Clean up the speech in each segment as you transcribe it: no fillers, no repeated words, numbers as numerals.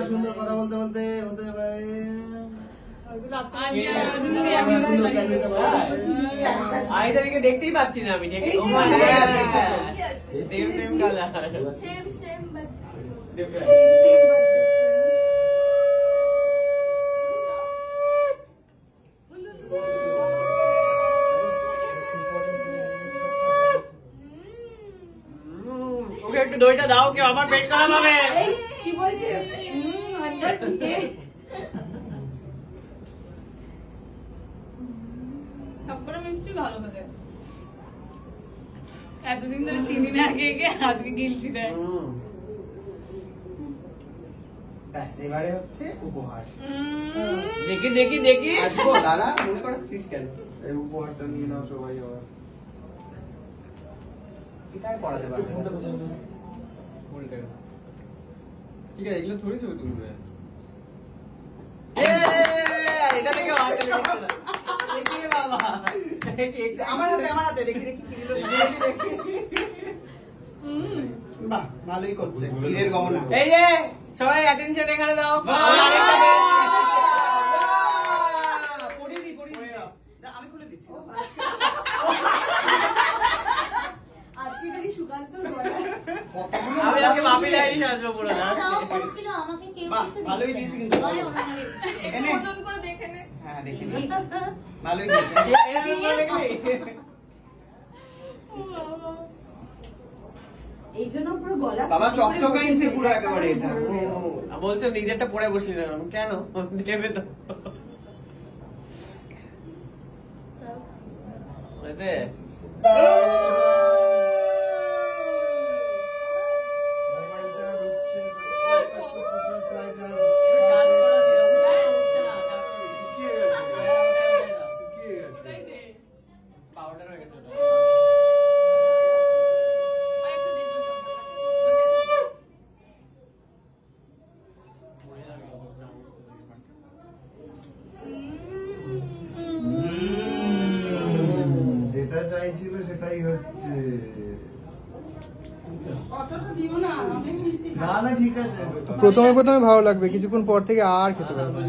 সুন্দর কথা বলতে বলতে হতে পারে। আইদারিকে দেখতেই পাচ্ছি না আমি। ওকে একটু দইটা দাও, কেউ আমার পেট খারাপ হবে। কি বলছে? ভালো করে এতদিন ধরে চিনি না কে আজকে গিলছি দেয়। এবারে হচ্ছে উপহার। দেখি দেখি দেখি আসবো দাদা, মনে করাচ্ছিস কেন? এই উপহারটা নিয়ে নাও সবাই। আবার এটাই পড়াতে পারবে। ঠিক আছে, এগুলো থোড়ি ছবি তুলবে। এটা থেকে বাবা আমার হাতে দেখি দেখি বাহ, ভালোই করছে। হীরের গহনা। এই যে সবাই অ্যাটেনশন এখানে দাও। আমি খুলে দিচ্ছি। আজকে কি সুকান্ত আমি আগে মাপি লাইনি আসবো পুরো না। আমাকে কেউ ভালোই দিয়েছি কিন্তু। ওজন করে দেখে নে। হ্যাঁ দেখে নি, ভালোই দিয়েছি। এই জন্য পুরো গলা বাবা চকচকে ইনছে পুরো একেবারে। এটা বলছো নিজেরটা পরে বসলি না কেন? দেবে তো বুঝতে। যেটা চাইছিল সেটাই হচ্ছে। না না ঠিক আছে, প্রথমে ভালো লাগবে, কিছুক্ষণ পর থেকে আর খেতে পারবে।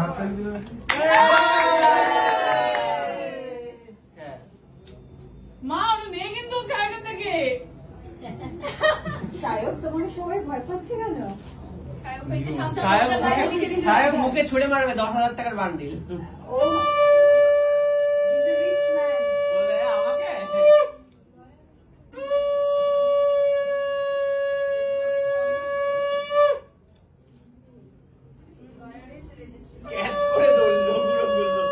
হাততালি দিল। মা ওটা নেই কিন্তু ছায়াগর থেকে। সায়ক তোমাকে সবাই ভয় পাচ্ছে কেন? সায়ক মুখে ছুড়ে মারবে 10,000 টাকার বান্ডিল। ও ইজ এ রিচ ম্যান। বলে আমাকে ক্যাচ করে দৌড়লো পুরো বললো।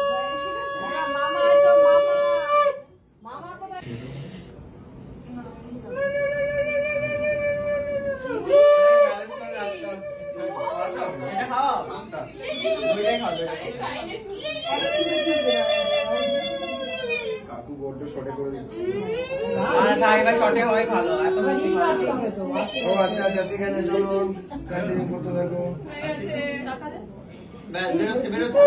এটা খাও দুইটাই খাও। কাকু বড্ড শর্টে করে দিচ্ছে। এবার শর্টে হয় ভালো। এত বেশি ভালো। ও আচ্ছা আচ্ছা ঠিক আছে, চলো কন্টিনিউ করতে থাকো। ব্যাস বেরোচ্ছে বেরোচ্ছে।